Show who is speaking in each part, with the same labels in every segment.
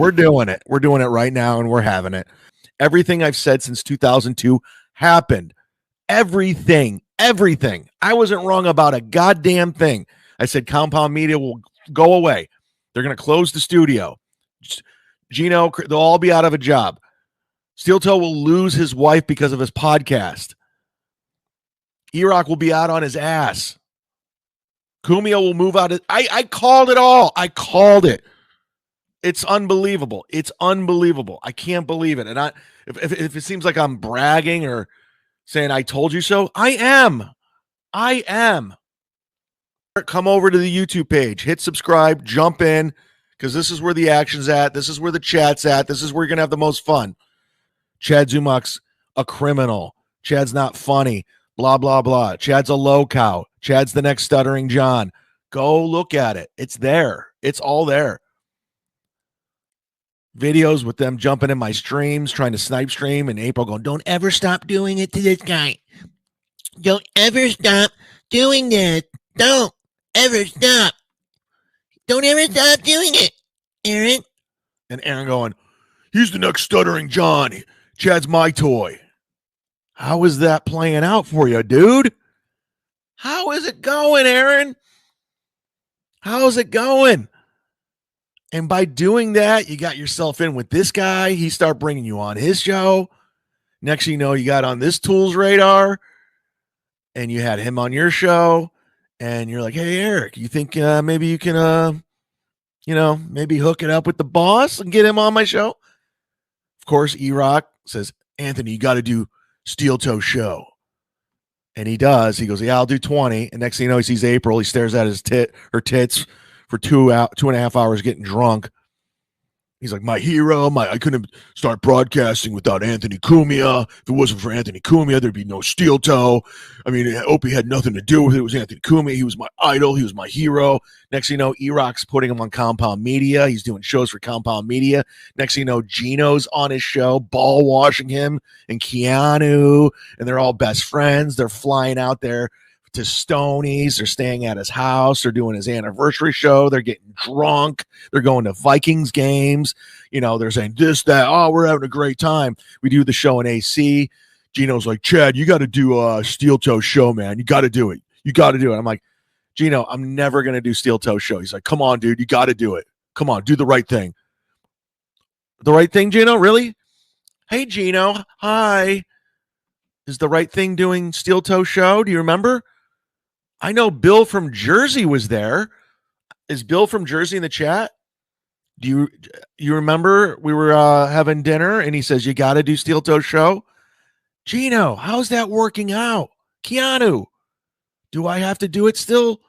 Speaker 1: We're doing it. We're doing it right now, and we're having it. Everything I've said since 2002 happened. Everything. I wasn't wrong about a goddamn thing. I said Compound Media will go away. They're going to close the studio. Gino, they'll all be out of a job. Steel Toe will lose his wife because of his podcast. E-Rock will be out on his ass. Cumia will move out. I called it all. I called it. It's unbelievable. I can't believe it. And if it seems like I'm bragging or saying I told you so, I am. Come over to the YouTube page, hit subscribe, jump in, because this is where the action's at. This is where the chat's at. This is where you're going to have the most fun. Chad Zumock's a criminal. Chad's not funny. Blah, blah, blah. Chad's a low cow. Chad's the next Stuttering John. Go look at it. It's there. It's all there. Videos with them jumping in my streams, trying to snipe stream, and April going, don't ever stop doing it to this guy. Don't ever stop doing this. Don't ever stop. Don't ever stop doing it, Aaron. And Aaron going, he's the next Stuttering John. Chad's my toy. How is that playing out for you, dude? How is it going, Aaron? How's it going? And by doing that, you got yourself in with this guy. He start bringing you on his show. Next thing you know, you got on this Tools radar, and you had him on your show. And you're like, hey, Eric, you think maybe you can, maybe hook it up with the boss and get him on my show? Of course, E-Rock says, Anthony, you got to do Steel Toe show. And he does. He goes, yeah, I'll do 20. And next thing you know, he sees April. He stares at her tits for 2.5 hours getting drunk. He's like, my hero. I couldn't start broadcasting without Anthony Cumia. If it wasn't for Anthony Cumia, there'd be no Steel Toe. I mean, Opie had nothing to do with it. It was Anthony Cumia. He was my idol. He was my hero. Next thing you know, E-Rock's putting him on Compound Media. He's doing shows for Compound Media. Next thing you know, Gino's on his show, ball washing him, and Keanu, and they're all best friends. They're flying out there to Stoney's. They're staying at his house. They're doing his anniversary show. They're getting drunk. They're going to Vikings games. They're saying this, that. Oh, we're having a great time. We do the show in AC. Gino's like, Chad, you got to do a Steel Toe show, man. You got to do it. I'm like, Gino, I'm never going to do Steel Toe show. He's like, come on, dude. You got to do it. Come on, do the right thing. The right thing, Gino? Really? Hey, Gino. Hi. Is the right thing doing Steel Toe show? Do you remember? I know Bill from Jersey was there. Is Bill from Jersey in the chat? Do you remember we were having dinner and he says, you got to do Steel Toe show? Gino, how's that working out? Keanu, do I have to do it still?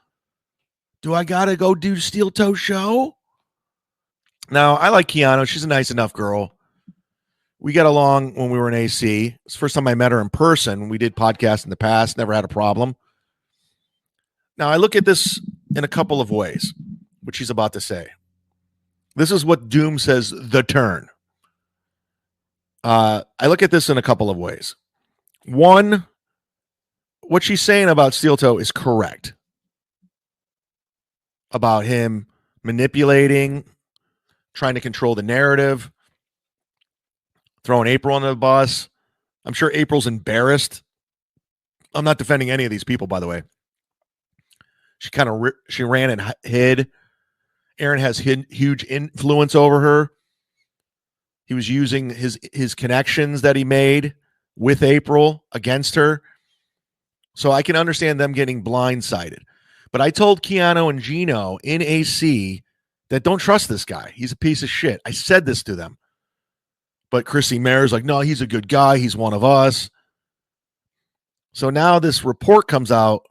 Speaker 1: Do I got to go do Steel Toe show? Now, I like Keanu. She's a nice enough girl. We got along when we were in AC. It's the first time I met her in person. We did podcasts in the past. Never had a problem. Now, I look at this in a couple of ways, which he's about to say. This is what Doom says, the turn. I look at this in a couple of ways. One, what she's saying about Steel Toe is correct. About him manipulating, trying to control the narrative, throwing April under the bus. I'm sure April's embarrassed. I'm not defending any of these people, by the way. She ran and hid. Aaron has huge influence over her. He was using his connections that he made with April against her. So I can understand them getting blindsided. But I told Keanu and Gino in AC that don't trust this guy. He's a piece of shit. I said this to them. But Chrissy Mayer's like, no, he's a good guy. He's one of us. So now this report comes out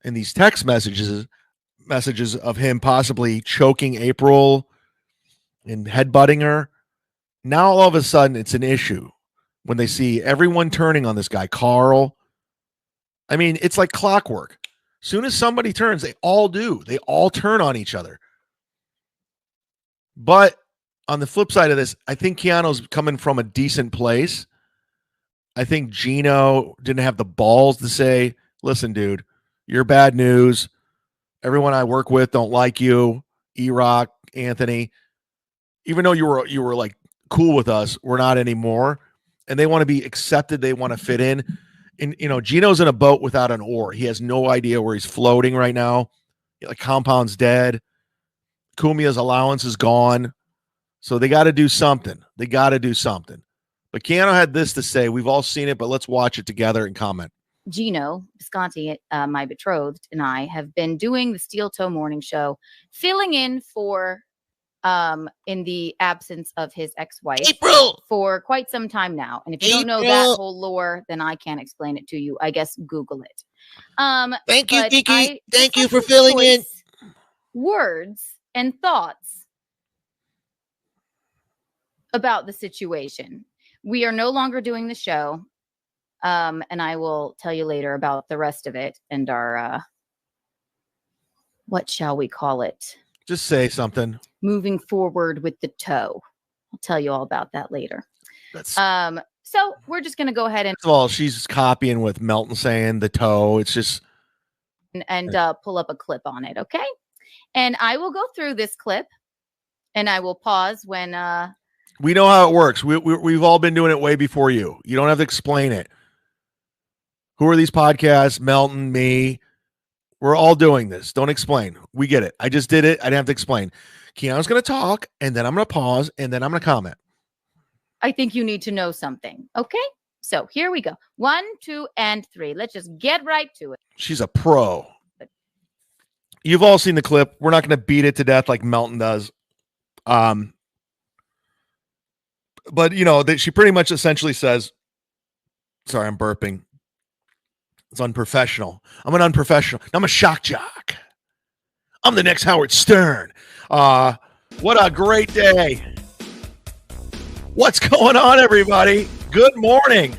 Speaker 1: in these text messages of him possibly choking April and headbutting her. Now all of a sudden it's an issue when they see everyone turning on this guy, Carl. I mean, it's like clockwork. Soon as somebody turns, they all do. They all turn on each other. But on the flip side of this, I think Keanu's coming from a decent place. I think Gino didn't have the balls to say, listen, dude, you're bad news. Everyone I work with don't like you. E-Rock, Anthony. even though you were like cool with us, we're not anymore. And they want to be accepted. They want to fit in. And, Gino's in a boat without an oar. He has no idea where he's floating right now. Like, Compound's dead. Cumia's allowance is gone. So they got to do something. But Keanu had this to say. We've all seen it, but let's watch it together and comment.
Speaker 2: Gino Bisconte, my betrothed, and I have been doing the Steel Toe Morning Show, filling in for in the absence of his ex-wife
Speaker 1: April
Speaker 2: for quite some time now. And if you don't know that whole lore, then I can't explain it to you. I guess Google it.
Speaker 1: Thank you, Kiki. Thank you for filling in.
Speaker 2: Words and thoughts about the situation. We are no longer doing the show. And I will tell you later about the rest of it and our, what shall we call it?
Speaker 1: Just say something.
Speaker 2: Moving forward with the toe. I'll tell you all about that later. So we're just going to go ahead and.
Speaker 1: First of all, she's copying with Melton saying the toe. It's just.
Speaker 2: And pull up a clip on it. Okay. And I will go through this clip and I will pause when.
Speaker 1: We know how it works. We've all been doing it way before you. You don't have to explain it. Who are these podcasts? Melton, me. We're all doing this. Don't explain. We get it. I just did it. I didn't have to explain. Keanu's going to talk, and then I'm going to pause, and then I'm going to comment.
Speaker 2: I think you need to know something. Okay? So here we go. 1, 2, and 3. Let's just get right to it.
Speaker 1: She's a pro. You've all seen the clip. We're not going to beat it to death like Melton does. But, she pretty much essentially says, sorry, I'm burping. It's unprofessional. I'm an unprofessional. I'm a shock jock. I'm the next Howard Stern. What a great day. What's going on, everybody? Good morning.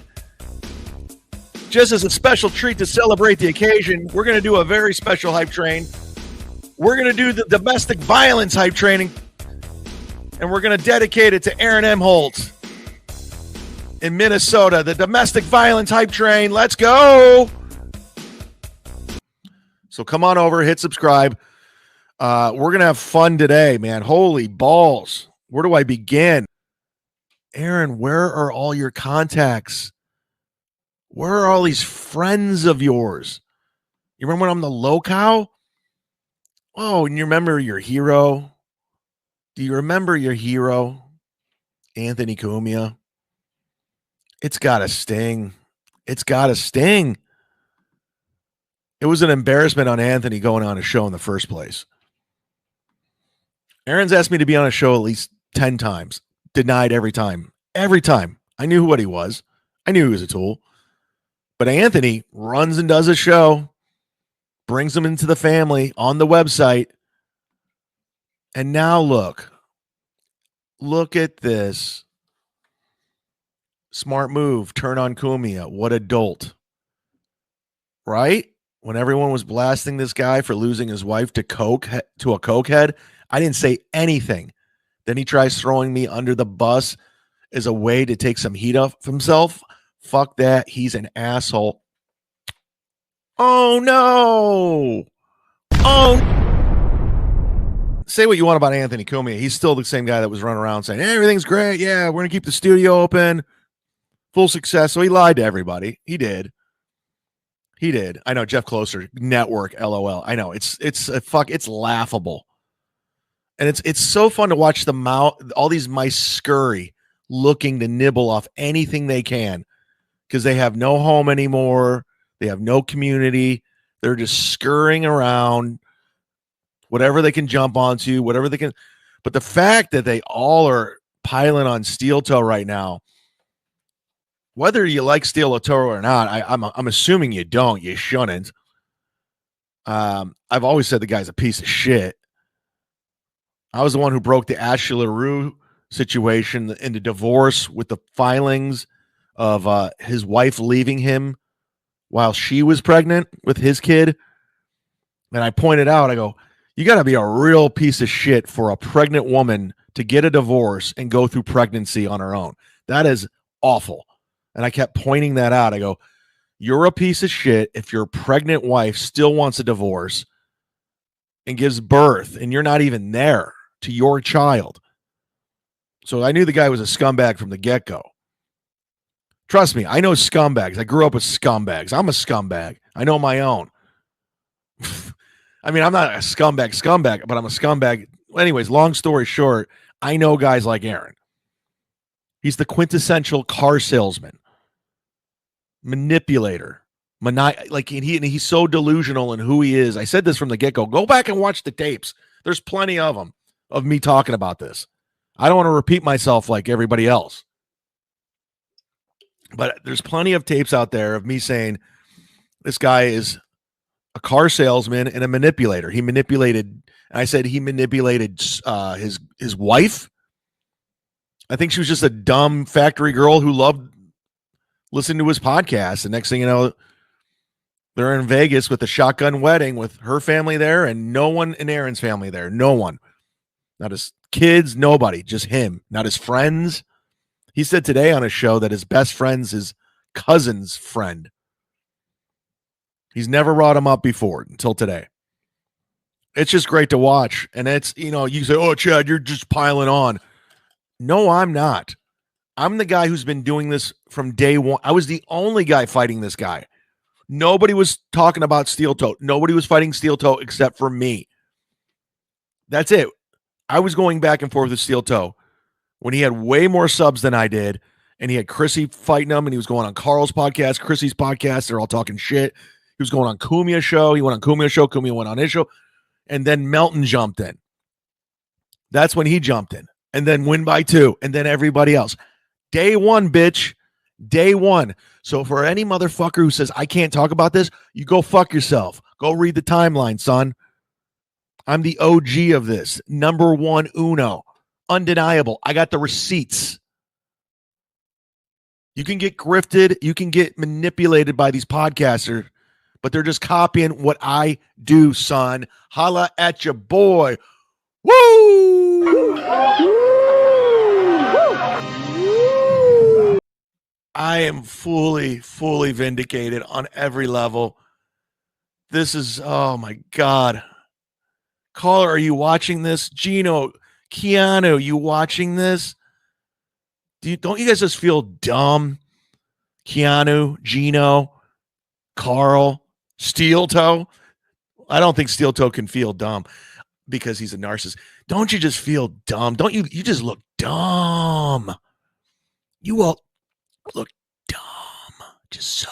Speaker 1: Just as a special treat to celebrate the occasion, we're going to do a very special hype train. We're going to do the domestic violence hype training, and we're going to dedicate it to Aaron Imholte in Minnesota. The domestic violence hype train. Let's go. So come on over, hit subscribe. We're going to have fun today, man. Holy balls. Where do I begin? Aaron, where are all your contacts? Where are all these friends of yours? You remember when I'm the low-cow? Oh, and you remember your hero? Do you remember your hero? Anthony Cumia? It's got to sting. It's got to sting. It was an embarrassment on Anthony going on a show in the first place. Aaron's asked me to be on a show at least 10 times. Denied every time. Every time. I knew what he was. I knew he was a tool. But Anthony runs and does a show, brings him into the family on the website. And now look. Look at this. Smart move. Turn on Cumia. What a dolt. Right? When everyone was blasting this guy for losing his wife to a cokehead, I didn't say anything. Then he tries throwing me under the bus as a way to take some heat off himself. Fuck that. He's an asshole. Oh, no. Oh. Say what you want about Anthony Cumia. He's still the same guy that was running around saying, hey, everything's great. Yeah, we're going to keep the studio open. Full success. So he lied to everybody. He did. I know, Jeff Closer, network, LOL. I know it's laughable. And it's so fun to watch all these mice scurry looking to nibble off anything they can because they have no home anymore. They have no community. They're just scurrying around, whatever they can jump onto, whatever they can. But the fact that they all are piling on Steel Toe right now, whether you like Steel Toe or not, I'm assuming you don't. You shouldn't. I've always said the guy's a piece of shit. I was the one who broke the Ashley LaRue situation in the divorce with the filings of his wife leaving him while she was pregnant with his kid. And I pointed out, I go, you got to be a real piece of shit for a pregnant woman to get a divorce and go through pregnancy on her own. That is awful. And I kept pointing that out. I go, you're a piece of shit if your pregnant wife still wants a divorce and gives birth and you're not even there to your child. So I knew the guy was a scumbag from the get-go. Trust me, I know scumbags. I grew up with scumbags. I'm a scumbag. I know my own. I mean, I'm not a scumbag, but I'm a scumbag. Anyways, long story short, I know guys like Aaron. He's the quintessential car salesman, manipulator, he's so delusional in who he is. I said this from the get-go. Go back and watch the tapes. There's plenty of them of me talking about this. I don't want to repeat myself like everybody else. But there's plenty of tapes out there of me saying this guy is a car salesman and a manipulator. He manipulated, I said he manipulated his wife. I think she was just a dumb factory girl who loved listening to his podcast. The next thing you know, they're in Vegas with a shotgun wedding with her family there and no one in Aaron's family there. No one. Not his kids, nobody, just him. Not his friends. He said today on his show that his best friend's his cousin's friend. He's never brought him up before until today. It's just great to watch. And it's, you say, oh, Chad, you're just piling on. No, I'm not. I'm the guy who's been doing this from day one. I was the only guy fighting this guy. Nobody was talking about steel toe. Nobody was fighting steel toe except for me. That's it. I was going back and forth with steel toe when he had way more subs than I did. And he had Chrissy fighting him, and he was going on Carl's podcast, Chrissy's podcast. They're all talking shit. He was going on Cumia's show. He went on Cumia's show. Cumia went on his show. And then Melton jumped in. That's when he jumped in. And then Win by 2. And then everybody else. Day one, bitch. Day one. So for any motherfucker who says, I can't talk about this, you go fuck yourself. Go read the timeline, son. I'm the OG of this. Number one uno. Undeniable. I got the receipts. You can get grifted. You can get manipulated by these podcasters, but they're just copying what I do, son. Holla at your boy. Woo! I am fully vindicated on every level. This is, oh my God. Caller, are you watching this? Gino, Keanu, you watching this? Don't you guys just feel dumb? Keanu, Gino, Carl, Steel Toe. I don't think Steel Toe can feel dumb because he's a narcissist. Don't you just feel dumb? Don't you? You just look dumb. You all look dumb. Just so